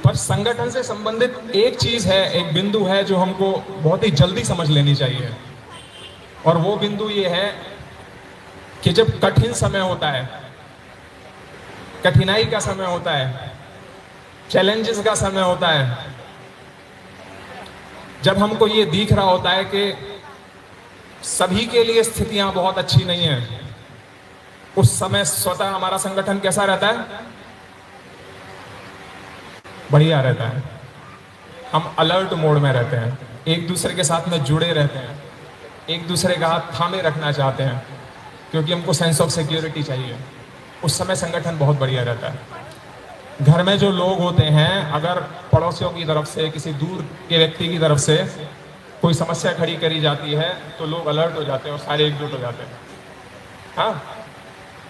पर संगठन से संबंधित एक चीज है, एक बिंदु है जो हमको बहुत ही जल्दी समझ लेनी चाहिए, और वो बिंदु ये है कि जब कठिन समय होता है, कठिनाई का समय होता है, चैलेंजेस का समय होता है, जब हमको ये दिख रहा होता है कि सभी के लिए स्थितियां बहुत अच्छी नहीं है, उस समय स्वतः हमारा संगठन कैसा रहता है? बढ़िया रहता है। हम अलर्ट मोड में रहते हैं, एक दूसरे के साथ में जुड़े रहते हैं, एक दूसरे का हाथ थामे रखना चाहते हैं, क्योंकि हमको सेंस ऑफ सिक्योरिटी चाहिए। उस समय संगठन बहुत बढ़िया रहता है। घर में जो लोग होते हैं, अगर पड़ोसियों की तरफ से, किसी दूर के व्यक्ति की तरफ से कोई समस्या खड़ी करी जाती है तो लोग अलर्ट हो जाते हैं और सारे एकजुट हो जाते हैं। हाँ,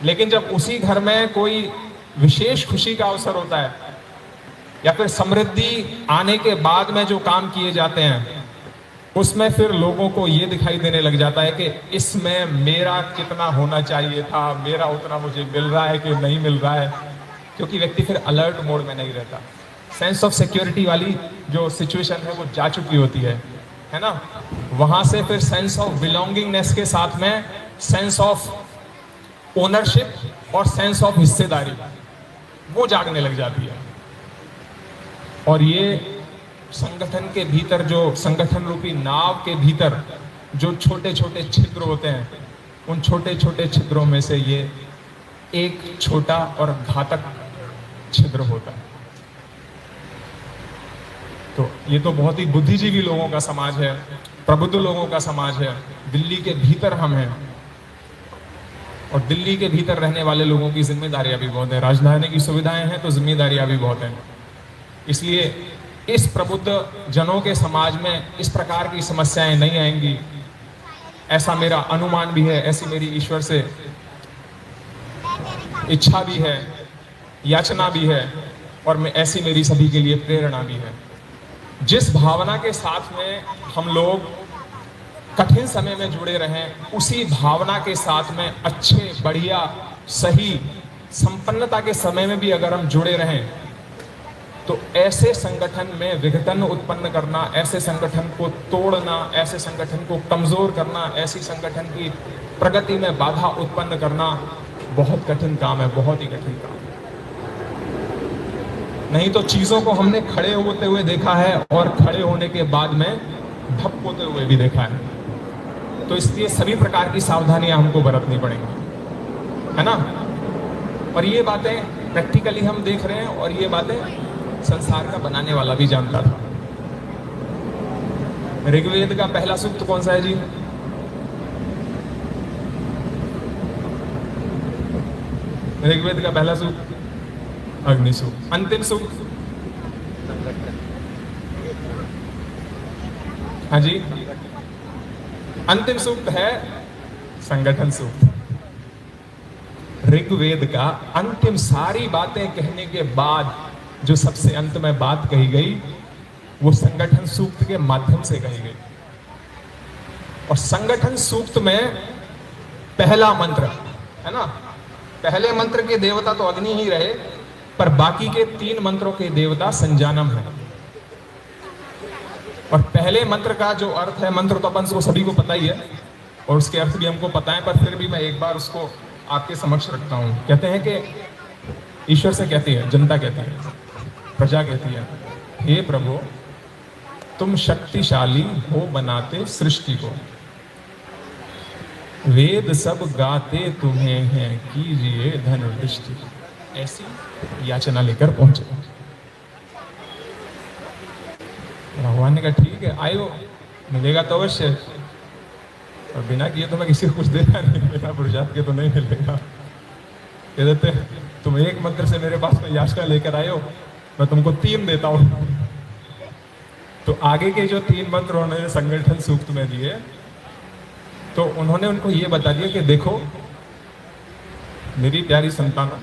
लेकिन जब उसी घर में कोई विशेष खुशी का अवसर होता है या फिर समृद्धि आने के बाद में जो काम किए जाते हैं, उसमें फिर लोगों को ये दिखाई देने लग जाता है कि इसमें मेरा कितना होना चाहिए था, मेरा उतना मुझे मिल रहा है कि नहीं मिल रहा है, क्योंकि व्यक्ति फिर अलर्ट मोड में नहीं रहता। सेंस ऑफ सिक्योरिटी वाली जो सिचुएशन है वो जा चुकी होती है ना। वहां से फिर सेंस ऑफ बिलोंगिंगनेस के साथ में सेंस ऑफ ओनरशिप और सेंस ऑफ हिस्सेदारी वो जागने लग जाती है। और ये संगठन के भीतर, जो संगठन रूपी नाव के भीतर जो छोटे छोटे छिद्र होते हैं, उन छोटे छोटे छिद्रों में से ये एक छोटा और घातक छिद्र होता है। तो ये तो बहुत ही बुद्धिजीवी लोगों का समाज है, प्रबुद्ध लोगों का समाज है। दिल्ली के भीतर हम हैं, और दिल्ली के भीतर रहने वाले लोगों की जिम्मेदारियां भी बहुत है। राजधानी की सुविधाएं हैं तो जिम्मेदारियां भी बहुत हैं। इसलिए इस प्रबुद्ध जनों के समाज में इस प्रकार की समस्याएं नहीं आएंगी, ऐसा मेरा अनुमान भी है, ऐसी मेरी ईश्वर से इच्छा भी है, याचना भी है, और मैं ऐसी मेरी सभी के लिए प्रेरणा भी है। जिस भावना के साथ में हम लोग कठिन समय में जुड़े रहें, उसी भावना के साथ में अच्छे, बढ़िया, सही, संपन्नता के समय में भी अगर हम जुड़े रहें, तो ऐसे संगठन में विघटन उत्पन्न करना, ऐसे संगठन को तोड़ना, ऐसे संगठन को कमजोर करना, ऐसी संगठन की प्रगति में बाधा उत्पन्न करना बहुत कठिन काम है, बहुत ही कठिन काम है। नहीं तो चीजों को हमने खड़े होते हुए देखा है और खड़े होने के बाद में धप होते हुए भी देखा है। तो इसलिए सभी प्रकार की सावधानियां हमको बरतनी पड़ेंगी, है ना। और ये बातें प्रैक्टिकली हम देख रहे हैं, और ये बातें संसार का बनाने वाला भी जानता था। ऋग्वेद का पहला सूक्त कौन सा है जी? ऋग्वेद का पहला सूक्त अग्नि सूक्त। अंतिम सूक्त? हाँ जी, अंतिम सूक्त है संगठन सूक्त। ऋग्वेद का अंतिम सारी बातें कहने के बाद जो सबसे अंत में बात कही गई, वो संगठन सूक्त के माध्यम से कही गई। और संगठन सूक्त में पहला मंत्र है ना, पहले मंत्र के देवता तो अग्नि ही रहे, पर बाकी के 3 मंत्रों के देवता संजानम है। और पहले मंत्र का जो अर्थ है, मंत्र तो अपन को सभी को पता ही है और उसके अर्थ भी हमको पता है, पर फिर भी मैं एक बार उसको आपके समक्ष रखता हूं। कहते हैं कि ईश्वर से कहती है, जनता कहती है, प्रजा कहती है, हे प्रभु तुम शक्तिशाली हो बनाते सृष्टि को, वेद सब गाते तुम्हें हैं, कीजिए धन वृष्टि। ऐसी याचना लेकर पहुंचे। भगवान ने कहा ठीक है, आयो, मिलेगा तो अवश्य, और बिना किए तो मैं किसी को कुछ देगा नहीं, बिना पुरुषार्थ के तो नहीं मिलेगा। कह देते तुम एक मंत्र से मेरे पास में याचना लेकर आए हो, मैं तुमको 3 देता हूं। तो आगे के जो 3 मंत्र उन्होंने संगठन सूक्त में दिए, तो उन्होंने उनको ये बता दिया कि देखो मेरी प्यारी संतानों,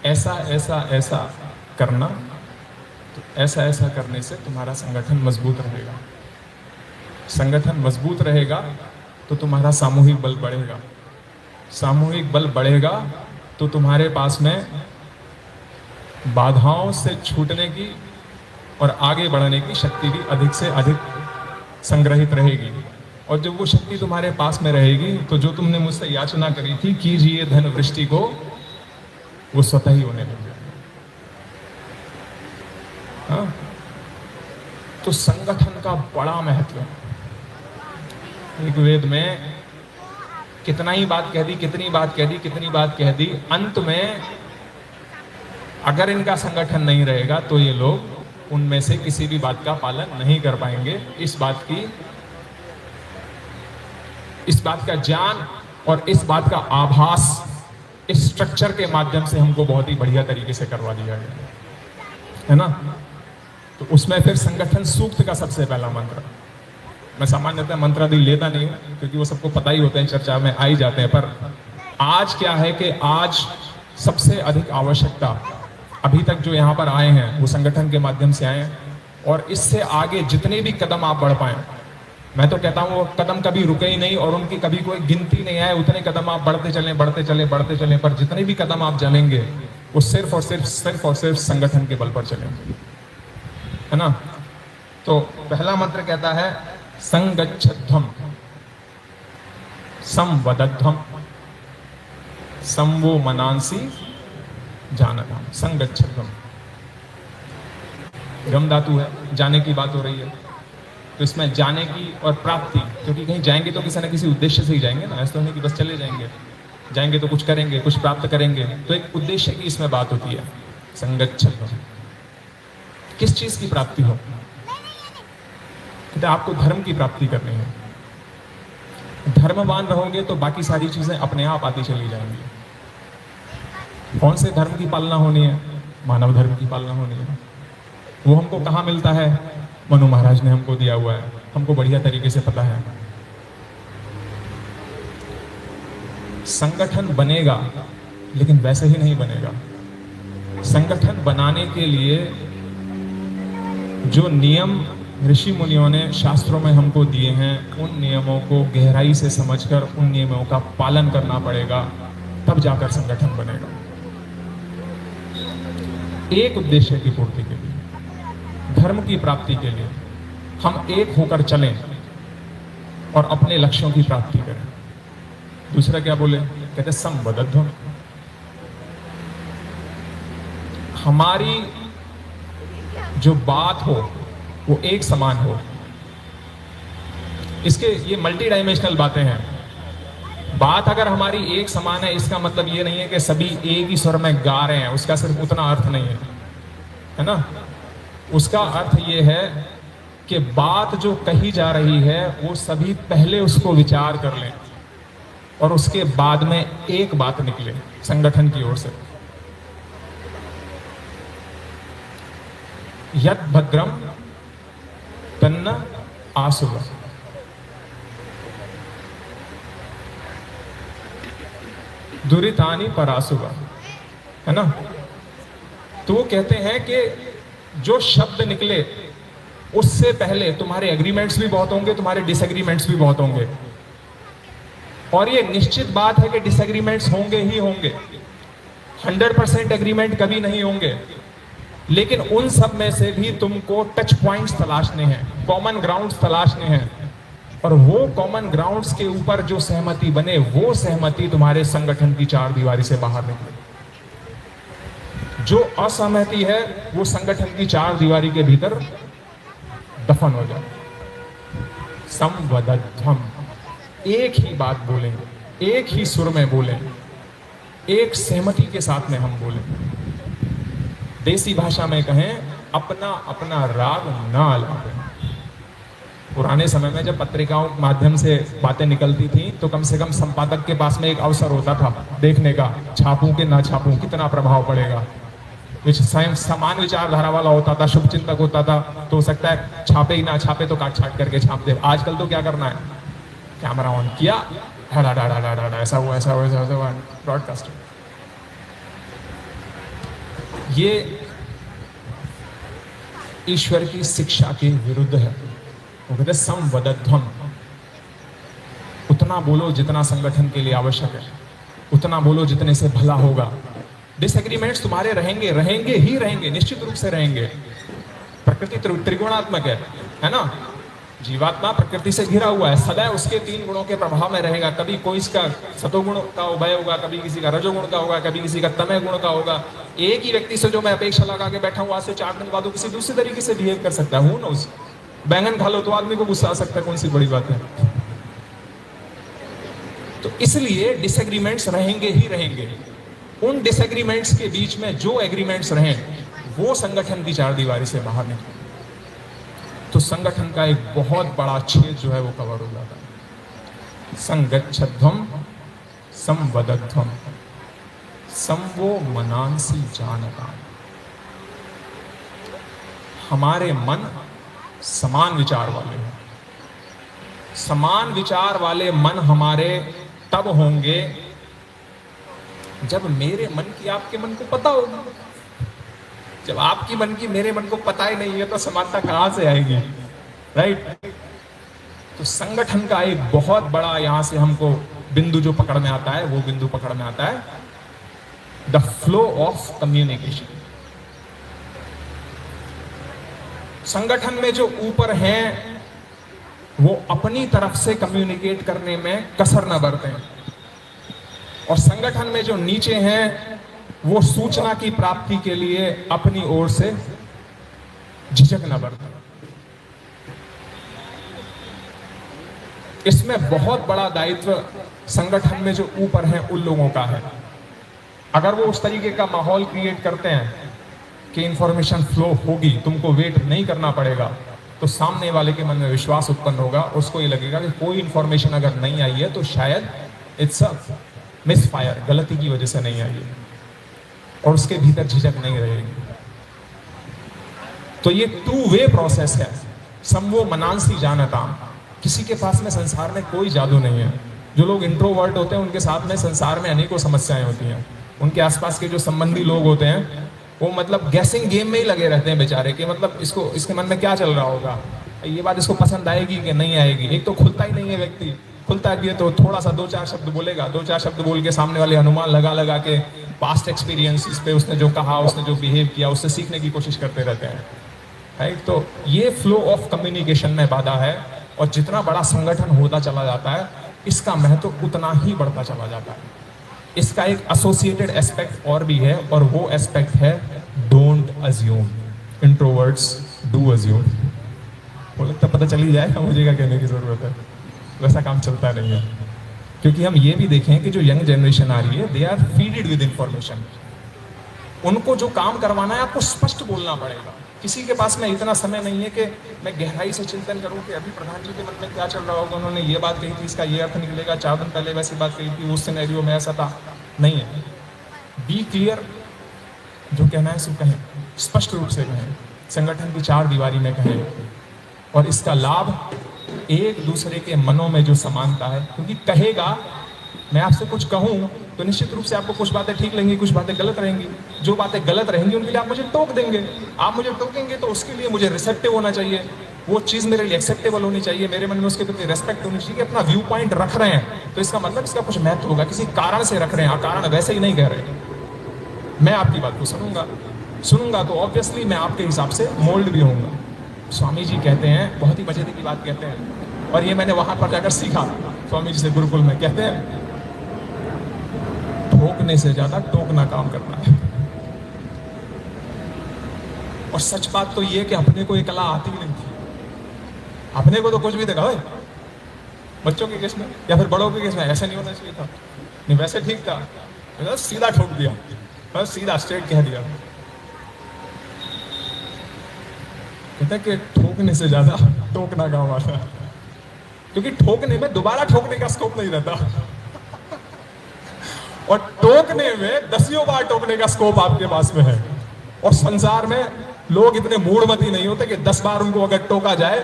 ऐसा ऐसा ऐसा करना, तो ऐसा ऐसा करने से तुम्हारा संगठन मजबूत रहेगा। संगठन मजबूत रहेगा तो तुम्हारा सामूहिक बल बढ़ेगा। सामूहिक बल बढ़ेगा तो तुम्हारे पास में बाधाओं से छूटने की और आगे बढ़ने की शक्ति भी अधिक से अधिक संग्रहित रहेगी। और जब वो शक्ति तुम्हारे पास में रहेगी तो जो तुमने मुझसे याचना करी थी कीजिए धन वृष्टि को, वो स्वतः ही होने लग जाएगा। हाँ? तो संगठन का बड़ा महत्व है। एक वेद में कितना ही बात कह दी, कितनी बात कह दी, कितनी बात कह दी, अंत में अगर इनका संगठन नहीं रहेगा तो ये लोग उनमें से किसी भी बात का पालन नहीं कर पाएंगे। इस बात का ज्ञान और इस बात का आभास इस स्ट्रक्चर के माध्यम से हमको बहुत ही बढ़िया तरीके से करवा दिया गया है ना। तो उसमें फिर संगठन सूक्त का सबसे पहला मंत्र, मैं सामान्यतः मंत्र आदि लेता नहीं हूं क्योंकि वो सबको पता ही होते हैं, चर्चा में आ ही जाते हैं। पर आज क्या है कि आज सबसे अधिक आवश्यकता अभी तक जो यहाँ पर आए हैं वो संगठन के माध्यम से आए हैं, और इससे आगे जितने भी कदम आप बढ़ पाए, मैं तो कहता हूँ वो कदम कभी रुके ही नहीं और उनकी कभी कोई गिनती नहीं आए, उतने कदम आप बढ़ते चलें बढ़ते चलें बढ़ते चलें, पर जितने भी कदम आप चलेंगे वो सिर्फ और सिर्फ संगठन के बल पर चलेंगे, है ना। तो पहला मंत्र कहता है संगच्छध्वम संवदध्वम संवो मनांसी जानताम। संगच्छध्वम गम धातु है, जाने की बात हो रही है, तो इसमें जाने की और प्राप्ति, क्योंकि कहीं जाएंगे तो किसी न किसी उद्देश्य से ही जाएंगे ना, ऐसा नहीं कि बस चले जाएंगे तो कुछ करेंगे, कुछ प्राप्त करेंगे, तो एक उद्देश्य की इसमें बात होती है। संगच्छध्वम किस चीज की प्राप्ति हो, कहते आपको धर्म की प्राप्ति करनी है। धर्मवान रहोगे तो बाकी सारी चीजें अपने आप आती चली जाएंगी। कौन से धर्म की पालना होनी है? मानव धर्म की पालना होनी है। वो हमको कहाँ मिलता है? मनु महाराज ने हमको दिया हुआ है, हमको बढ़िया तरीके से पता है। संगठन बनेगा लेकिन वैसे ही नहीं बनेगा। संगठन बनाने के लिए जो नियम ऋषि मुनियों ने शास्त्रों में हमको दिए हैं, उन नियमों को गहराई से समझकर उन नियमों का पालन करना पड़ेगा, तब जाकर संगठन बनेगा। एक उद्देश्य की पूर्ति के लिए, धर्म की प्राप्ति के लिए हम एक होकर चलें और अपने लक्ष्यों की प्राप्ति करें। दूसरा क्या बोले? कहते संवदध्वम, हमारी जो बात हो वो एक समान हो। इसके ये मल्टी डायमेंशनल बातें हैं। बात अगर हमारी एक समान है, इसका मतलब ये नहीं है कि सभी एक ही स्वर में गा रहे हैं, उसका सिर्फ उतना अर्थ नहीं है, है ना। उसका अर्थ ये है कि बात जो कही जा रही है वो सभी पहले उसको विचार कर लें और उसके बाद में एक बात निकले संगठन की ओर से। यद भद्रम तन्न आसुव, दुरितानि परासुव, है ना। तो वो कहते हैं कि जो शब्द निकले उससे पहले तुम्हारे एग्रीमेंट्स भी बहुत होंगे, तुम्हारे डिसएग्रीमेंट्स भी बहुत होंगे, और ये निश्चित बात है कि डिसएग्रीमेंट्स होंगे ही होंगे। 100% एग्रीमेंट कभी नहीं होंगे, लेकिन उन सब में से भी तुमको टच पॉइंट्स तलाशने हैं, कॉमन ग्राउंड्स तलाशने हैं, और वो कॉमन ग्राउंड्स के ऊपर जो सहमति बने, वो सहमति तुम्हारे संगठन की चार दीवारी से बाहर निकले। जो असहमति है वो संगठन की चार दीवारी के भीतर दफन हो जाए। संवदध्वम, एक ही बात बोलें, एक ही सुर में बोलें, एक सहमति के साथ में हम बोलें। देसी भाषा में कहें, अपना अपना राग ना अलापें। पुराने समय में जब पत्रिकाओं के माध्यम से बातें निकलती थी तो कम से कम संपादक के पास में एक अवसर होता था देखने का, छापूं कि ना छापूं, कितना प्रभाव पड़ेगा। स्वयं समान विचारधारा वाला होता था, शुभ चिंतक होता था, तो हो सकता है छापे ही ना छापे तो काट छाट करके छाप दे। आजकल तो क्या करना है, कैमरा ऑन किया, डा डा डा डा डा, ऐसा हुआ ऐसा हुआ ऐसा हुआ, ब्रॉडकास्टिंग। ये ईश्वर की शिक्षा के विरुद्ध है। वो कहते संवदध्वम, उतना बोलो जितना संगठन के लिए आवश्यक है, उतना बोलो जितने से भला होगा। डिसएग्रीमेंट्स तुम्हारे रहेंगे, रहेंगे ही रहेंगे, निश्चित रूप से रहेंगे, पर प्रकृति त्रिगुणात्मक है ना। जीवात्मा प्रकृति से घिरा हुआ है, सदैव उसके 3 गुणों के प्रभाव में रहेगा। कभी कोई इसका सतोगुण का उभय होगा, कभी किसी का रजोगुण का होगा, कभी किसी का तमय गुण का होगा। एक ही व्यक्ति से जो मैं अपेक्षा लगा के बैठा हूँ, आज से 4 दिन बाद किसी दूसरी तरीके से बिहेव कर सकता है। हूँ ना, उस बैंगन खा लो तो आदमी को गुस्सा आ सकता है, कौन सी बड़ी बात है। तो इसलिए डिसएग्रीमेंट्स रहेंगे ही रहेंगे। उन डिसएग्रीमेंट्स के बीच में जो एग्रीमेंट्स रहें वो संगठन की 4 दीवारी से बाहर निकले तो संगठन का एक बहुत बड़ा छेद जो है वो कवर हो जाता है। संगच्छध्वम संवदध्वम संवो मनांसी जानता। हमारे मन समान विचार वाले हैं। समान विचार वाले मन हमारे तब होंगे जब मेरे मन की आपके मन को पता होगा। जब आपकी मन की मेरे मन को पता ही नहीं है तो समानता कहां से आएगी, राइट। तो संगठन का एक बहुत बड़ा यहां से हमको बिंदु जो पकड़ में आता है, वो बिंदु पकड़ में आता है द फ्लो ऑफ कम्युनिकेशन। संगठन में जो ऊपर हैं वो अपनी तरफ से कम्युनिकेट करने में कसर न बरतें, और संगठन में जो नीचे हैं वो सूचना की प्राप्ति के लिए अपनी ओर से झिझक न बरतें। इसमें बहुत बड़ा दायित्व संगठन में जो ऊपर हैं उन लोगों का है। अगर वो उस तरीके का माहौल क्रिएट करते हैं कि इंफॉर्मेशन फ्लो होगी, तुमको वेट नहीं करना पड़ेगा, तो सामने वाले के मन में विश्वास उत्पन्न होगा। उसको ये लगेगा कि कोई इंफॉर्मेशन अगर नहीं आई है तो शायद इट्स अ मिसफायर, गलती की वजह से नहीं आई है, और उसके भीतर झिझक नहीं रहेगी। तो ये 2 वे प्रोसेस है। संवो मनांसी जानता। किसी के पास में संसार में कोई जादू नहीं है। जो लोग इंट्रोवर्ट होते हैं उनके साथ में संसार में अनेकों समस्याएं होती हैं। उनके आसपास के जो संबंधी लोग होते हैं वो मतलब गैसिंग गेम में ही लगे रहते हैं बेचारे, कि मतलब इसके मन में क्या चल रहा होगा, ये बात इसको पसंद आएगी कि नहीं आएगी। एक तो खुलता ही नहीं है व्यक्ति, खुलता भी है तो थोड़ा सा 2-4 शब्द बोलेगा, 2-4 शब्द बोल के सामने वाले अनुमान लगा लगा के पास्ट एक्सपीरियंस पे उसने जो कहा, उसने जो बिहेव किया, उससे सीखने की कोशिश करते रहते हैं, राइट। तो ये फ्लो ऑफ कम्युनिकेशन में बाधा है, और जितना बड़ा संगठन होता चला जाता है इसका महत्व उतना ही बढ़ता चला जाता है। इसका एक एसोसिएटेड एस्पेक्ट और भी है, और वो एस्पेक्ट है don't assume. Introverts do assume. वो लगता पता चल ही जाएगा, मुझे क्या कहने की जरूरत है, वैसा काम चलता नहीं है। क्योंकि हम ये भी देखें कि जो यंग जनरेशन आ रही है, they are feeded with information. उनको जो काम करवाना है आपको स्पष्ट बोलना पड़ेगा। किसी के पास में इतना समय नहीं है कि मैं गहराई से चिंतन करूं कि अभी प्रधान जी के मन में क्या चल रहा होगा, उन्होंने ये बात कही थी, इसका ये अर्थ निकलेगा, 4 दिन पहले वैसी बात कही थी, उस सिनेरियो में ऐसा था। नहीं है। बी क्लियर, जो कहना है सो कहें, स्पष्ट रूप से कहें, संगठन की 4 दीवारी में कहें, और इसका लाभ एक दूसरे के मनों में जो समानता है। क्योंकि कहेगा, मैं आपसे कुछ कहूं तो निश्चित रूप से आपको कुछ बातें ठीक लगेंगी, कुछ बातें गलत रहेंगी। जो बातें गलत रहेंगी उनके लिए आप मुझे टोक देंगे, आप मुझे टोकेंगे तो उसके लिए मुझे रिसेप्टिव होना चाहिए, वो चीज़ मेरे लिए एक्सेप्टेबल होनी चाहिए, मेरे मन में उसके प्रति रेस्पेक्ट होनी चाहिए। अपना व्यू पॉइंट रख रहे हैं तो इसका मतलब इसका कुछ महत्व होगा, किसी कारण से रख रहे हैं, कारण वैसे ही नहीं कह रहे। मैं आपकी बात को सुनूंगा तो ऑब्वियसली मैं आपके हिसाब से मोल्ड भी होऊंगा। स्वामी जी कहते हैं, बहुत ही मजेदार की बात कहते हैं, और ये मैंने वहां पर जाकर सीखा स्वामी जी से गुरुकुल में। कहते हैं ठोकने से ज्यादा टोकना काम करना है। और सच बात तो ये कि अपने को ये कला आती ही नहीं थी। अपने को तो कुछ भी देखा, बच्चों के केस में या फिर बड़ों के केस में ऐसा नहीं होना चाहिए था, नहीं वैसे ठीक था, तो सीधा ठोक दिया, बस सीधा स्ट्रेट कह दिया। कहते कि ठोकने से ज्यादा टोकना काम आता है, क्योंकि ठोकने में दोबारा ठोकने का स्कोप नहीं रहता, और टोकने में 10 बार टोकने का स्कोप आपके पास में है। और संसार में लोग इतने मूढ़मती नहीं होते कि 10 बार उनको अगर टोका जाए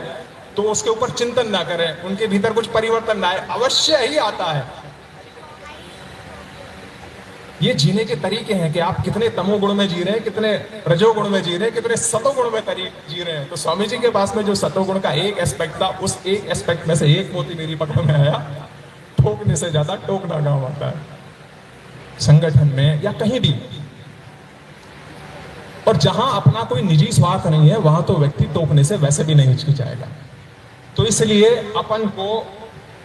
तो उसके ऊपर चिंतन ना करें, उनके भीतर कुछ परिवर्तन ना आए। अवश्य ही आता है। ये जीने के तरीके हैं कि आप कितने तमोगुण में जी रहे हैं, कितने रजोगुण में जी रहे हैं, कितने सतोगुण में जी रहे हैं। तो स्वामी जी के पास में जो सतोगुण का एक एस्पेक्ट था, उस एक एस्पेक्ट में से एक मोती मेरी पकड़ में आया, ठोकने से ज्यादा टोकना काम आता है, संगठन में या कहीं भी। और जहां अपना कोई निजी स्वार्थ नहीं है वहां तो व्यक्ति टोकने से वैसे भी नहीं हिचकिचाएगा। तो इसलिए अपन को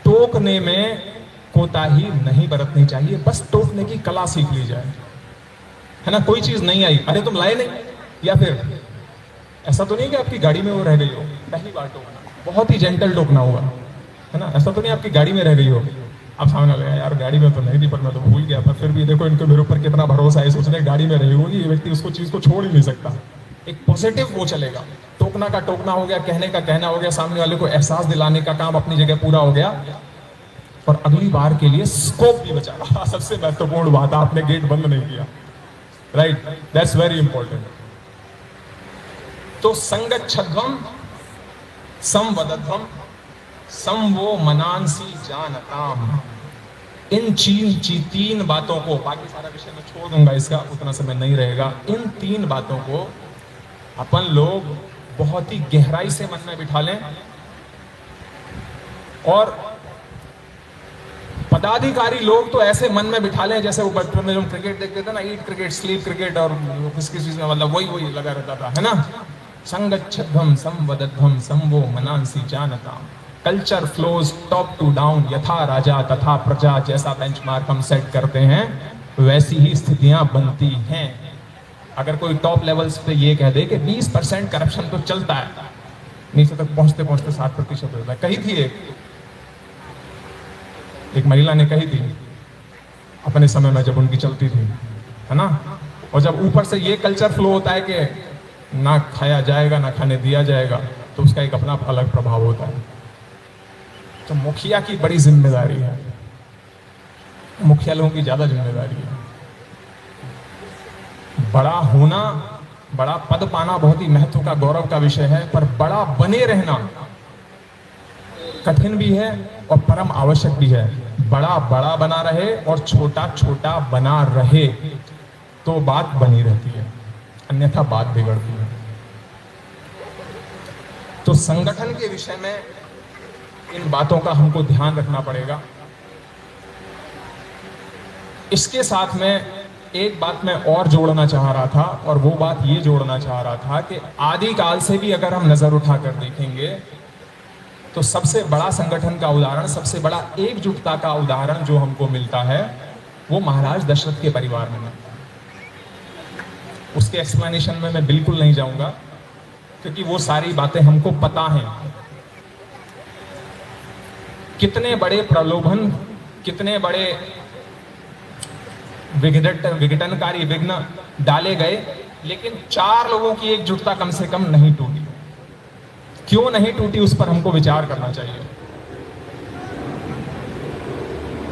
टोकने में कोताही नहीं बरतनी चाहिए, बस टोकने की कला सीख ली जाए, है ना। कोई चीज नहीं आई, अरे तुम लाए नहीं, या फिर ऐसा तो नहीं कि आपकी गाड़ी में वो रह गई हो, पहली बार टोकना, बहुत ही जेंटल टोकना होगा, है ना। ऐसा तो नहीं आपकी गाड़ी में रह गई हो, अब सामने लगा यार गाड़ी में तो नहीं थी पर मैं तो भूल गया, पर फिर भी देखो इनको मेरे ऊपर कितना भरोसा है, सोचने गाड़ी में रही होगी, ये व्यक्ति उसको चीज को छोड़ ही नहीं सकता। एक पॉजिटिव वो चलेगा, टोकना का टोकना हो गया, कहने का कहना हो गया, सामने वाले को एहसास दिलाने का काम अपनी जगह पूरा हो गया, और अगली बार के लिए स्कोप भी बचा रहा। सबसे महत्वपूर्ण बात, आपने गेट बंद नहीं किया, राइट, दैट्स वेरी इंपॉर्टेंट। तो संगच्छध्वम संवदध्वम संवो मनांसी जानताम, इन तीन बातों को, बाकी सारा विषय मैं छोड़ दूंगा, इसका उतना समय नहीं रहेगा, इन तीन बातों को अपन लोग बहुत ही गहराई से मन में बिठा लें। और पदाधिकारी लोग तो ऐसे मन में बिठा लें जैसे वो बचपन में जो क्रिकेट देखते थे ना, ईट क्रिकेट स्लीप क्रिकेट, और किस किस चीज में मतलब वही लगा रहता था, है ना। संगच्छध्वम संवदध्वम संवो मनांसी जानताम, culture flows top to down, यथा राजा तथा प्रजा, जैसा बेंचमार्क हम सेट करते हैं वैसी ही स्थितियां बनती हैं। अगर कोई टॉप लेवल्स पे ये कह दे कि 20% करप्शन तो चलता है, नीचे तक पहुंचते पहुंचते 60% होता है। कही थी एक महिला ने कही थी अपने समय में जब उनकी चलती थी, है ना। और जब ऊपर से ये कल्चर फ्लो होता है कि ना खाया जाएगा ना खाने दिया जाएगा, तो उसका एक अपना अलग प्रभाव होता है। तो मुखिया की बड़ी जिम्मेदारी है, मुखिया लोगों की ज्यादा जिम्मेदारी है। बड़ा होना, बड़ा पद पाना बहुत ही महत्व का, गौरव का विषय है, पर बड़ा बने रहना कठिन भी है और परम आवश्यक भी है। बड़ा बड़ा बना रहे और छोटा छोटा बना रहे तो बात बनी रहती है, अन्यथा बात बिगड़ती है। तो संगठन के विषय में इन बातों का हमको ध्यान रखना पड़ेगा। इसके साथ में एक बात मैं और जोड़ना चाह रहा था, और वो बात ये जोड़ना चाह रहा था कि आदि काल से भी अगर हम नजर उठाकर देखेंगे तो सबसे बड़ा संगठन का उदाहरण, सबसे बड़ा एकजुटता का उदाहरण जो हमको मिलता है वो महाराज दशरथ के परिवार में। उसके एक्सप्लेनेशन में मैं बिल्कुल नहीं जाऊंगा क्योंकि वो सारी बातें हमको पता हैं। कितने बड़े प्रलोभन, कितने बड़े विघटनकारी विघ्न डाले गए, लेकिन 4 लोगों की एकजुटता कम से कम नहीं टूटी। क्यों नहीं टूटी उस पर हमको विचार करना चाहिए।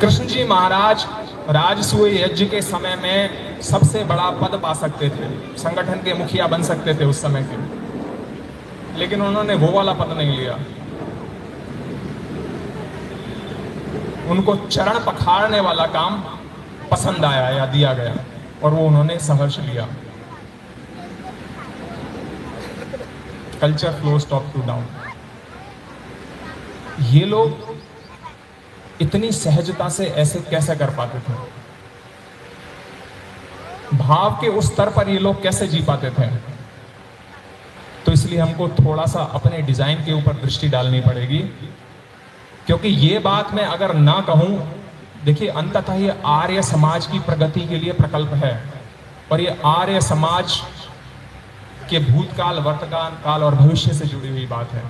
कृष्ण जी महाराज राजसूय यज्ञ के समय में सबसे बड़ा पद पा सकते थे, संगठन के मुखिया बन सकते थे उस समय के, लेकिन उन्होंने वो वाला पद नहीं लिया। उनको चरण पखाड़ने वाला काम पसंद आया या दिया गया और वो उन्होंने संघर्ष लिया। Culture flows top to down. ये लोग इतनी सहजता से ऐसे कैसे कर पाते थे? भाव के उस स्तर पर ये लोग कैसे जी पाते थे? तो इसलिए हमको थोड़ा सा अपने डिजाइन के ऊपर दृष्टि डालनी पड़ेगी, क्योंकि ये बात मैं अगर ना कहूं, देखिए अंततः ये आर्य समाज की प्रगति के लिए प्रकल्प है, और ये आर्य समाज के भूतकाल, वर्तमान काल और भविष्य से जुड़ी हुई बात है।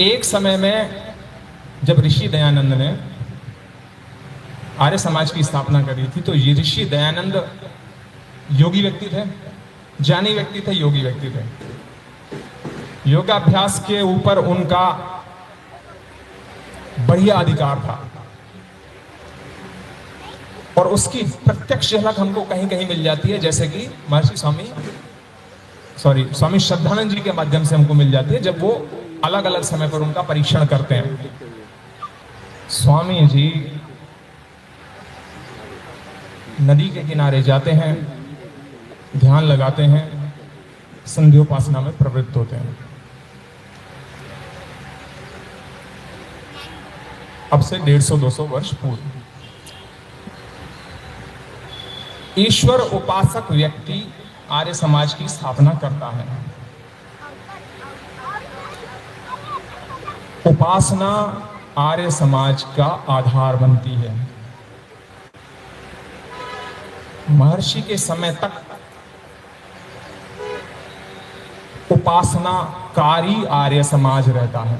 एक समय में जब ऋषि दयानंद ने आर्य समाज की स्थापना करी थी, तो ये ऋषि दयानंद योगी व्यक्ति थे, ज्ञानी व्यक्ति थे, योगी व्यक्ति थे। योगाभ्यास के ऊपर उनका बढ़िया अधिकार था, और उसकी प्रत्यक्ष झलक हमको कहीं कहीं मिल जाती है, जैसे कि महर्षि स्वामी श्रद्धानंद जी के माध्यम से हमको मिल जाती है, जब वो अलग अलग समय पर उनका परीक्षण करते हैं। स्वामी जी नदी के किनारे जाते हैं, ध्यान लगाते हैं, संध्योपासना में प्रवृत्त होते हैं। अब से 150-200 वर्ष पूर्व ईश्वर उपासक व्यक्ति आर्य समाज की स्थापना करता है। उपासना आर्य समाज का आधार बनती है। महर्षि के समय तक उपासनाकारी आर्य समाज रहता है।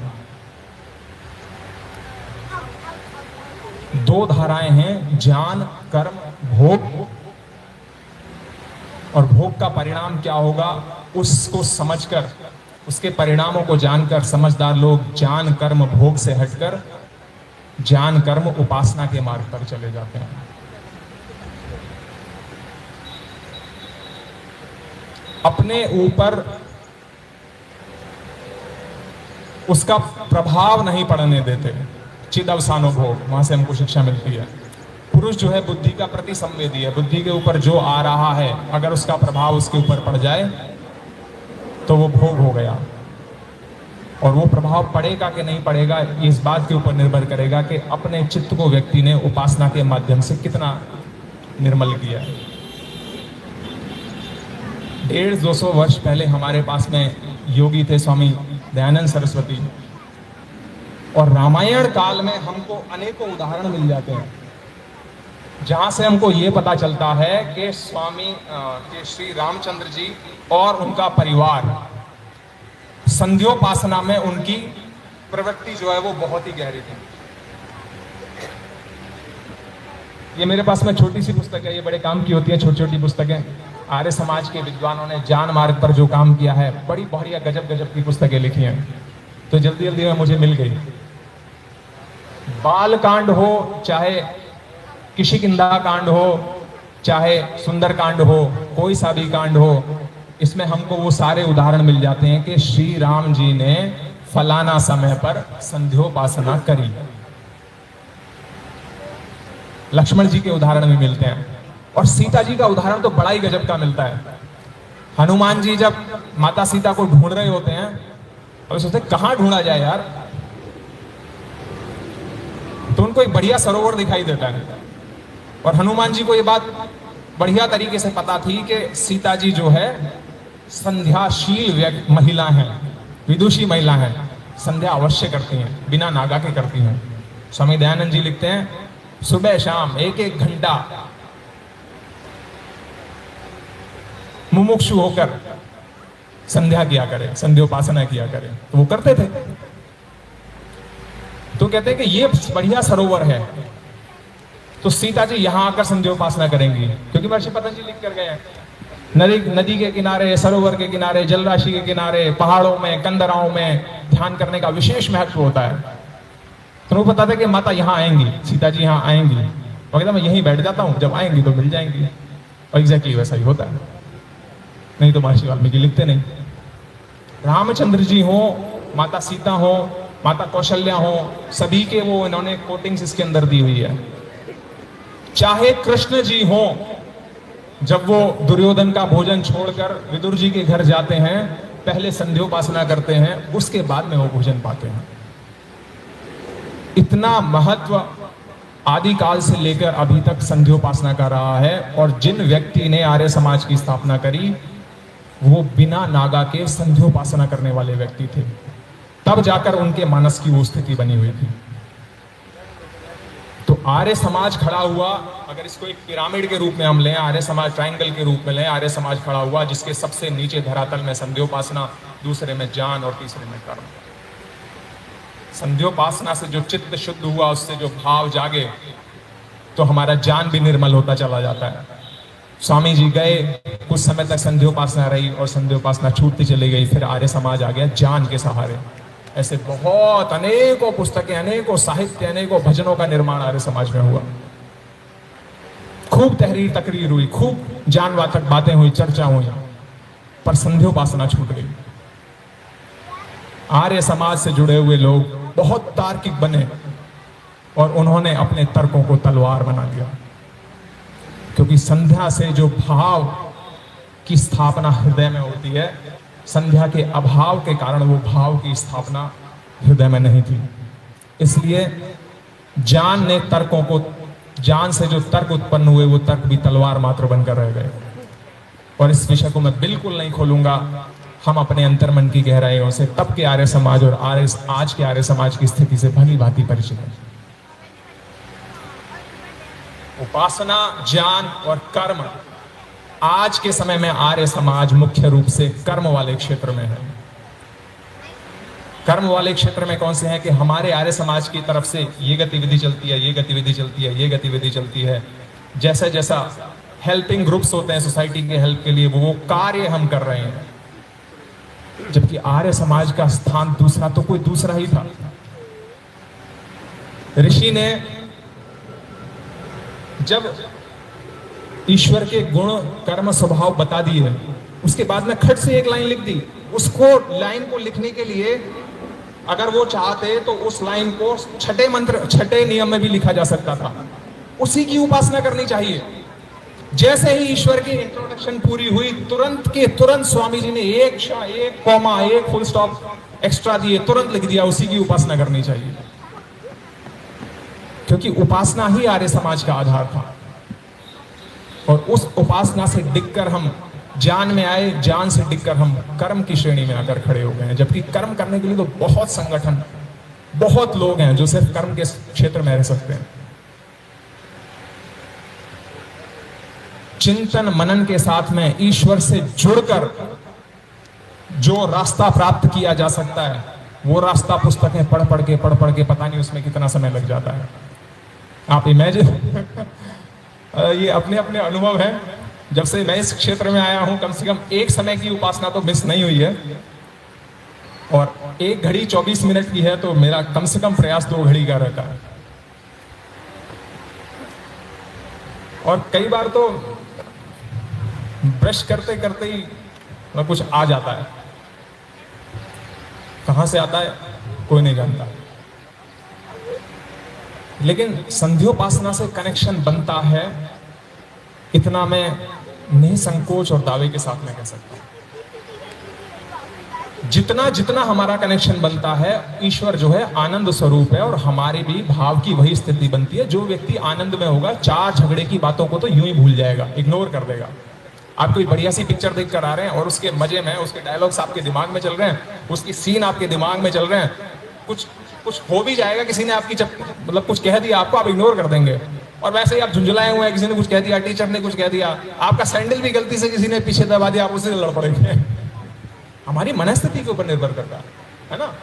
दो धाराएं हैं, ज्ञान, कर्म, भोग। और भोग का परिणाम क्या होगा उसको समझकर, उसके परिणामों को जानकर समझदार लोग ज्ञान, कर्म, भोग से हटकर ज्ञान, कर्म, उपासना के मार्ग पर चले जाते हैं। अपने ऊपर उसका प्रभाव नहीं पड़ने देते। चिद अवसानो भोग, वहां से हमको शिक्षा मिलती है। पुरुष जो है बुद्धि का प्रति संवेदी है। बुद्धि के ऊपर जो आ रहा है अगर उसका प्रभाव उसके ऊपर पड़ जाए तो वो भोग हो गया। और वो प्रभाव पड़ेगा कि नहीं पड़ेगा इस बात के ऊपर निर्भर करेगा कि अपने चित्त को व्यक्ति ने उपासना के माध्यम से कितना निर्मल किया है। 150-200 वर्ष पहले हमारे पास में योगी थे स्वामी दयानंद सरस्वती, और रामायण काल में हमको अनेकों उदाहरण मिल जाते हैं जहां से हमको ये पता चलता है कि श्री रामचंद्र जी और उनका परिवार संध्योपासना में उनकी प्रवृत्ति जो है वो बहुत ही गहरी थी। ये मेरे पास में छोटी सी पुस्तक है, ये बड़े काम की होती है छोटी छोटी पुस्तकें। आर्य समाज के विद्वानों ने ज्ञान मार्ग पर जो काम किया है, बड़ी बढ़िया गजब गजब की पुस्तकें लिखी हैं, तो जल्दी जल्दी में मुझे मिल गई। बाल कांड हो, चाहे किशिकिंधा कांड हो, चाहे सुंदर कांड हो, कोई सा भी कांड हो, इसमें हमको वो सारे उदाहरण मिल जाते हैं कि श्री राम जी ने फलाना समय पर संध्योपासना करी। लक्ष्मण जी के उदाहरण भी मिलते हैं, और सीता जी का उदाहरण तो बड़ा ही गजब का मिलता है। हनुमान जी जब माता सीता को ढूंढ रहे होते हैं और सोचते कहां ढूंढा जाए यार, तो उनको एक बढ़िया सरोवर दिखाई देता है। और हनुमान जी को ये बात बढ़िया तरीके से पता थी कि सीता जी जो है संध्याशील महिला हैं, विदुषी महिला हैं, संध्या अवश्य करती हैं, बिना नागा के करती हैं। स्वामी दयानंद जी लिखते हैं, सुबह शाम 1-1 घंटा मुमुक्षु होकर संध्या किया करें, संध्योपासना किया करें। तो वो करते थे। तो कहते हैं कि ये बढ़िया सरोवर है, तो सीता जी यहां आकर संध्योपासना करेंगी, क्योंकि महर्षि पतंजलि लिख कर गए हैं, नदी के किनारे, सरोवर के किनारे, जलराशि के किनारे, पहाड़ों में, कंदराओं में ध्यान करने का विशेष महत्व होता है। तो वो पता था कि माता यहाँ आएंगी, सीता जी यहाँ आएंगी, वो कहता मैं यहीं बैठ जाता हूँ, जब आएंगी तो मिल जाएंगी। और एग्जैक्टली वैसा ही होता है, नहीं तो महर्षि वाल्मीकि लिखते नहीं। रामचंद्र जी हो, माता सीता हो, माता कौशल्या हो, सभी के वो इन्होंने कोटिंग्स इसके अंदर दी हुई है। चाहे कृष्ण जी हो, जब वो दुर्योधन का भोजन छोड़कर विदुर जी के घर जाते हैं, पहले संध्योपासना करते हैं, उसके बाद में वो भोजन पाते हैं। इतना महत्व आदि काल से लेकर अभी तक संध्योपासना का रहा है। और जिन व्यक्ति ने आर्य समाज की स्थापना करी वो बिना नागा के संध्योपासना करने वाले व्यक्ति थे, तब जाकर उनके मानस की वो स्थिति बनी हुई थी। तो आर्य समाज खड़ा हुआ, अगर इसको एक पिरामिड के रूप में हम लें, आर्य समाज ट्रायंगल के रूप में लें, आर्य समाज खड़ा हुआ जिसके सबसे नीचे धरातल में संध्योपासना, दूसरे में ज्ञान और तीसरे में कर्म। संध्योपासना से जो चित्त शुद्ध हुआ, उससे जो भाव जागे, तो हमारा ज्ञान भी निर्मल होता चला जाता है। स्वामी जी गए, कुछ समय तक संध्योपासना रही और संध्योपासना छूटती चली गई, फिर आर्य समाज आ गया ज्ञान के सहारे। ऐसे बहुत अनेकों पुस्तकें, अनेकों साहित्य, अनेकों भजनों का निर्माण आर्य समाज में हुआ। खूब तहरीर तकरीर हुई, खूब ज्ञानवाचक बातें हुई, चर्चा हुई, पर संध्योपासना छूट गई। आर्य समाज से जुड़े हुए लोग बहुत तार्किक बने और उन्होंने अपने तर्कों को तलवार बना लिया, क्योंकि संध्या से जो भाव की स्थापना हृदय में होती है, संध्या के अभाव के कारण वो भाव की स्थापना हृदय में नहीं थी। इसलिए ज्ञान ने तर्कों को ज्ञान से जो तर्क उत्पन्न हुए वो तर्क भी तलवार मात्र बनकर रह गए। और इस विषय को मैं बिल्कुल नहीं खोलूंगा। हम अपने अंतर्मन की गहराइयों से तब के आर्य समाज और आज के आर्य समाज की स्थिति से भली भांति परिचित है। उपासना, ज्ञान और कर्म, आज के समय में आर्य समाज मुख्य रूप से कर्म वाले क्षेत्र में है। कर्म वाले क्षेत्र में कौन से हैं कि हमारे आर्य समाज की तरफ से ये गतिविधि चलती है, ये गतिविधि चलती है, ये गतिविधि चलती है। जैसा जैसा हेल्पिंग ग्रुप्स होते हैं सोसाइटी के हेल्प के लिए, वो कार्य हम कर रहे हैं। जबकि आर्य समाज का स्थान दूसरा तो कोई दूसरा ही था। ऋषि ने जब ईश्वर के गुण, कर्म, स्वभाव बता दिए, उसके बाद में खट से एक लाइन लिख दी। उसको लाइन को लिखने के लिए अगर वो चाहते तो उस लाइन को छठे मंत्र, छठे नियम में भी लिखा जा सकता था। उसी की उपासना करनी चाहिए। जैसे ही ईश्वर की इंट्रोडक्शन पूरी हुई, तुरंत के तुरंत स्वामी जी ने एक कॉमा, एक फुल स्टॉप एक्स्ट्रा दिए, तुरंत लिख दिया उसी की उपासना करनी चाहिए। क्योंकि उपासना ही आर्य समाज का आधार था। और उस उपासना से डिगकर हम ज्ञान में आए, ज्ञान से डिगकर हम कर्म की श्रेणी में आकर खड़े हो गए हैं। जबकि कर्म करने के लिए तो बहुत संगठन, बहुत लोग हैं जो सिर्फ कर्म के क्षेत्र में रह सकते हैं। चिंतन मनन के साथ में ईश्वर से जुड़कर जो रास्ता प्राप्त किया जा सकता है, वो रास्ता पुस्तकें पढ़ पढ़ के पता नहीं उसमें कितना समय लग जाता है। आप इमेजिन ये अपने अपने अनुभव है। जब से मैं इस क्षेत्र में आया हूं, कम से कम एक समय की उपासना तो मिस नहीं हुई है। और 1 घड़ी 24 मिनट की है तो मेरा कम से कम प्रयास 2 घड़ी का रहता है। और कई बार तो ब्रश करते करते ही कुछ आ जाता है। कहां से आता है कोई नहीं जानता। लेकिन संध्योपासना से कनेक्शन बनता है, इतना मैं निसंकोच और दावे के साथ में कह सकता हूं। जितना जितना हमारा कनेक्शन बनता है, ईश्वर जो है आनंद स्वरूप है और हमारे भी भाव की वही स्थिति बनती है। जो व्यक्ति आनंद में होगा, 4 झगड़े की बातों को तो यूं ही भूल जाएगा, इग्नोर कर देगा। आप कोई बढ़िया सी पिक्चर देख कर आ रहे हैं और उसके मजे में उसके डायलॉग्स आपके दिमाग में चल रहे हैं, उसकी सीन आपके दिमाग में चल रहे हैं, कुछ हो भी जाएगा, किसी ने आपकी मतलब कुछ कह दिया आपको, आप इग्नोर कर देंगे। और वैसे ही आप झुंझुलाए हुए हैं, किसी ने कुछ कह दिया, टीचर ने कुछ कह दिया, आपका सैंडल भी गलती से किसी ने पीछे दबा दिया, आप उससे लड़ पड़ेंगे। हमारी मनस्थिति के ऊपर निर्भर करता है ना।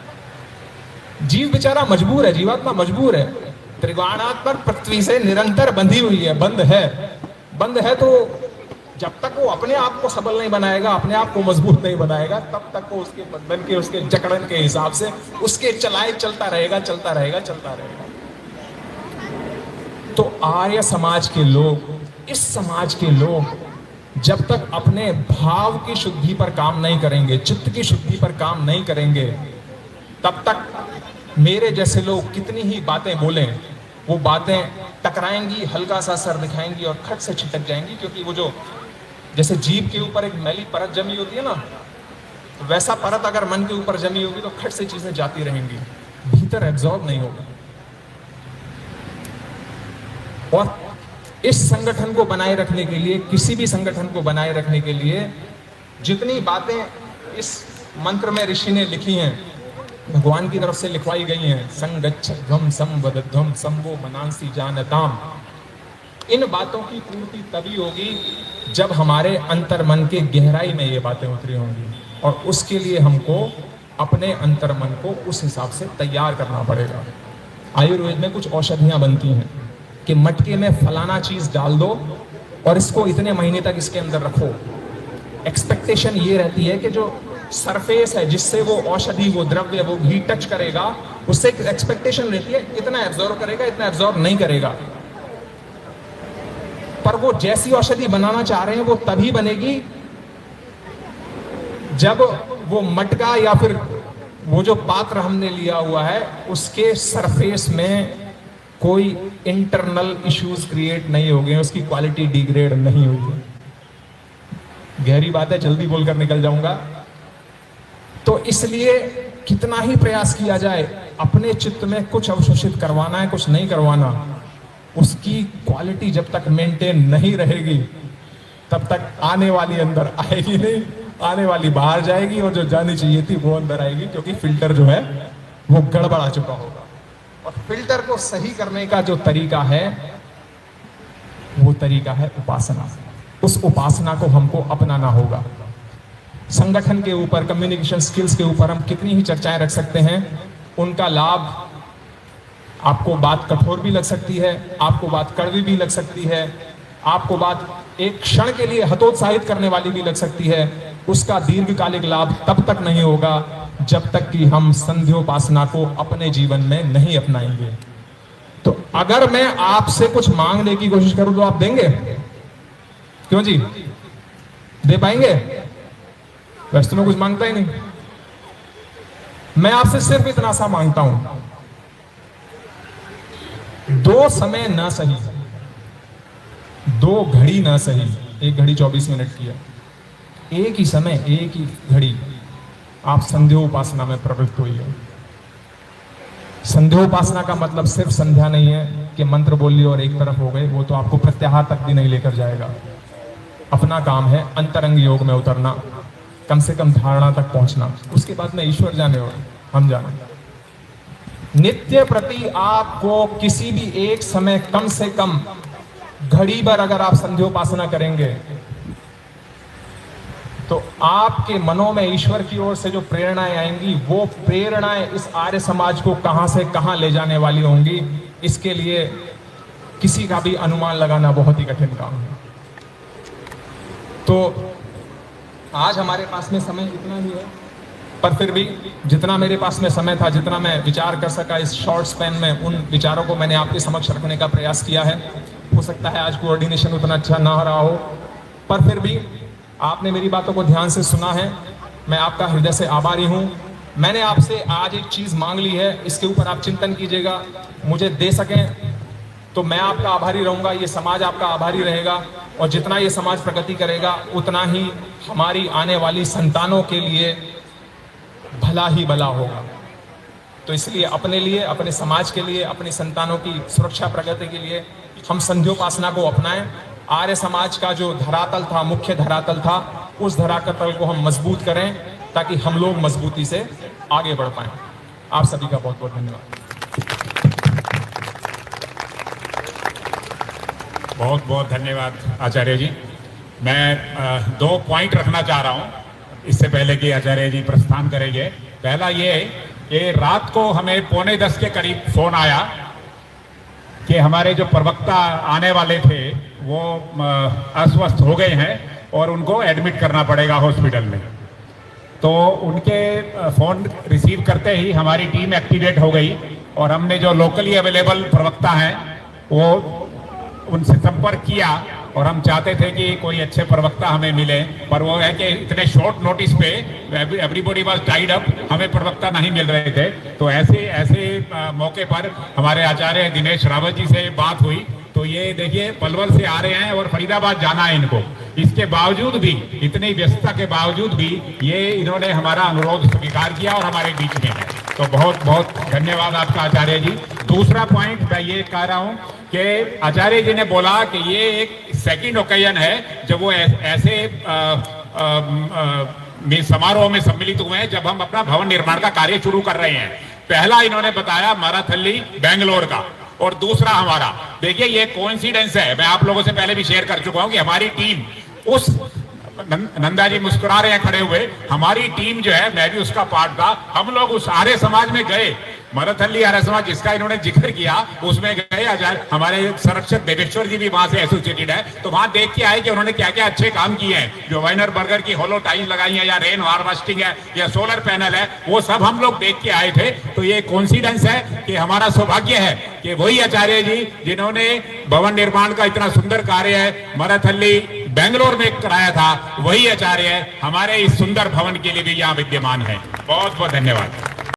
जीव बेचारा मजबूर है, जीवात्मा मजबूर है। त्रिगुणात्मक पृथ्वी से निरंतर बंधी हुई है, बंद है तो जब तक वो अपने आप को सबल नहीं बनाएगा, अपने आप को मजबूत नहीं बनाएगा, तब तक वो उसके बंधन के, उसके जकड़न के हिसाब से उसके चलता रहेगा। तो आर्य समाज के लोग, इस समाज के लोग जब तक अपने भाव की शुद्धि पर काम नहीं करेंगे, चित्त की शुद्धि पर काम नहीं करेंगे, तब तक मेरे जैसे लोग कितनी ही बातें बोलें, वो बातें टकराएंगी, हल्का सा असर दिखाएंगी और खट से छिटक जाएंगी। क्योंकि वो जो जैसे जीभ के ऊपर एक मैली परत जमी होती है ना, तो वैसा परत अगर मन के ऊपर जमी होगी तो खट से चीजें जाती रहेंगी, भीतर एब्जॉर्ब नहीं होगा। और इस संगठन को बनाए रखने के लिए, किसी भी संगठन को बनाए रखने के लिए जितनी बातें इस मंत्र में ऋषि ने लिखी हैं, भगवान की तरफ से लिखवाई गई हैं, संगच्छध्वम संवदध्वम संभो मनांसी जानताम, इन बातों की पूर्ति तभी होगी जब हमारे अंतर मन के गहराई में ये बातें उतरी होंगी। और उसके लिए हमको अपने अंतर मन को उस हिसाब से तैयार करना पड़ेगा। आयुर्वेद में कुछ औषधियां बनती हैं कि मटके में फलाना चीज डाल दो और इसको इतने महीने तक इसके अंदर रखो। एक्सपेक्टेशन ये रहती है कि जो सरफेस है जिससे वो औषधि, वो द्रव्य, वो घी टच करेगा, उससे एक्सपेक्टेशन रहती है इतना एब्जॉर्ब करेगा, इतना एब्जॉर्ब नहीं करेगा। पर वो जैसी औषधि बनाना चाह रहे हैं वो तभी बनेगी जब वो मटका या फिर वो जो पात्र हमने लिया हुआ है उसके सरफेस में कोई इंटरनल इश्यूज क्रिएट नहीं हो गए, उसकी क्वालिटी डिग्रेड नहीं हुई। गहरी बात है, जल्दी बोलकर निकल जाऊंगा। तो इसलिए कितना ही प्रयास किया जाए, अपने चित्त में कुछ अवशोषित करवाना है, कुछ नहीं करवाना, उसकी क्वालिटी जब तक मेंटेन नहीं रहेगी तब तक आने वाली अंदर आएगी नहीं, आने वाली बाहर जाएगी, और जो जानी चाहिए थी वो अंदर आएगी, क्योंकि फिल्टर जो है वो गड़बड़ा चुका होगा। और फिल्टर को सही करने का जो तरीका है वो तरीका है उपासना। उस उपासना को हमको अपनाना होगा। संगठन के ऊपर, कम्युनिकेशन स्किल्स के ऊपर हम कितनी ही चर्चाएं रख सकते हैं, उनका लाभ आपको बात कठोर भी लग सकती है, आपको बात कड़वी भी लग सकती है, आपको बात एक क्षण के लिए हतोत्साहित करने वाली भी लग सकती है। उसका दीर्घकालिक लाभ तब तक नहीं होगा जब तक कि हम संध्योपासना को अपने जीवन में नहीं अपनाएंगे। तो अगर मैं आपसे कुछ मांगने की कोशिश करूं तो आप देंगे? क्यों जी, दे पाएंगे? वैसे तो मैं कुछ मांगता ही नहीं। मैं आपसे सिर्फ इतना सा मांगता हूं, 2 समय ना सही, 2 घड़ी ना सही, 1 घड़ी 24 मिनट की है, एक ही समय, एक ही घड़ी आप संध्योपासना में प्रवृत्त होइए। संध्योपासना का मतलब सिर्फ संध्या नहीं है कि मंत्र बोल लिया और एक तरफ हो गए, वो तो आपको प्रत्याहार तक भी नहीं लेकर जाएगा। अपना काम है अंतरंग योग में उतरना, कम से कम धारणा तक पहुंचना, उसके बाद में ईश्वर जाने और हम जाने। नित्य प्रति आपको किसी भी एक समय कम से कम घड़ी भर अगर आप संध्योपासना करेंगे तो आपके मनों में ईश्वर की ओर से जो प्रेरणाएं आएंगी, वो प्रेरणाएं इस आर्य समाज को कहां से कहां ले जाने वाली होंगी, इसके लिए किसी का भी अनुमान लगाना बहुत ही कठिन काम है। तो आज हमारे पास में समय इतना ही है, पर फिर भी जितना मेरे पास में समय था, जितना मैं विचार कर सका इस शॉर्ट स्पैन में, उन विचारों को मैंने आपके समक्ष रखने का प्रयास किया है। हो सकता है आज कोऑर्डिनेशन उतना अच्छा ना रहा हो, पर फिर भी आपने मेरी बातों को ध्यान से सुना है, मैं आपका हृदय से आभारी हूं। मैंने आपसे आज एक चीज मांग ली है, इसके ऊपर आप चिंतन कीजिएगा, मुझे दे सकें तो मैं आपका आभारी रहूंगा, ये समाज आपका आभारी रहेगा, और जितना ये समाज प्रगति करेगा उतना ही हमारी आने वाली संतानों के लिए भला ही भला होगा। तो इसलिए अपने लिए, अपने समाज के लिए, अपनी संतानों की सुरक्षा प्रगति के लिए हम संध्योपासना को अपनाएं। आर्य समाज का जो धरातल था, मुख्य धरातल था, उस धरातल को हम मजबूत करें ताकि हम लोग मजबूती से आगे बढ़ पाएं। आप सभी का बहुत बहुत धन्यवाद। बहुत बहुत धन्यवाद आचार्य जी। मैं 2 पॉइंट रखना चाह रहा हूं इससे पहले कि आचार्य जी प्रस्थान करेंगे। पहला ये कि रात को हमें 9:45 के करीब फोन आया कि हमारे जो प्रवक्ता आने वाले थे वो अस्वस्थ हो गए हैं और उनको एडमिट करना पड़ेगा हॉस्पिटल में। तो उनके फ़ोन रिसीव करते ही हमारी टीम एक्टिवेट हो गई और हमने जो लोकली अवेलेबल प्रवक्ता हैं वो उनसे संपर्क किया, और हम चाहते थे कि कोई अच्छे प्रवक्ता हमें मिले, पर वो है कि इतने शॉर्ट नोटिस पे एवरीबॉडी वाज टाइड अप, हमें प्रवक्ता नहीं मिल रहे थे। तो ऐसे मौके पर हमारे आचार्य दिनेश रावत जी से बात हुई। तो ये देखिए पलवल से आ रहे हैं और फरीदाबाद जाना है इनको, इसके बावजूद भी, इतनी व्यस्तता के बावजूद भी ये इन्होंने हमारा अनुरोध स्वीकार किया और हमारे बीच में है। तो बहुत बहुत धन्यवाद आपका आचार्य जी। दूसरा पॉइंट मैं ये कह रहा हूँ कि आचार्य जी ने बोला कि ये एक सेकंड ओकेजन है जब वो ऐसे समारोह में सम्मिलित हुए हैं जब हम अपना भवन निर्माण का कार्य शुरू कर रहे हैं। पहला इन्होंने बताया माराथली बेंगलोर का, और दूसरा हमारा। देखिए ये कोइंसिडेंस है, मैं आप लोगों से पहले भी शेयर कर चुका हूं कि हमारी टीम उस नंदा जी मुस्कुरा रहे हैं खड़े हुए, हमारी टीम जो है, मैं भी उसका पार्ट था, हम लोग उस आर्य समाज में गए, मराथली आर्य समाज जिसका इन्होंने जिक्र किया उसमें गए। हमारे संरक्षक देवेश्वर जी भी वहां से एसोसिएटेड है, तो वहां देख के आए कि उन्होंने क्या क्या अच्छे काम किए हैं। जो वाइनर बर्गर की होलो टाइल लगाई है, या रेन हार्वेस्टिंग है, या सोलर पैनल है, वो सब हम लोग देख के आए थे। तो ये कोइंसिडेंस है कि हमारा सौभाग्य है कि वही आचार्य जी जिन्होंने भवन निर्माण का इतना सुंदर कार्य है मराथली बेंगलोर में कराया था, वही आचार्य हमारे इस सुंदर भवन के लिए भी यहाँ विद्यमान है। बहुत बहुत धन्यवाद।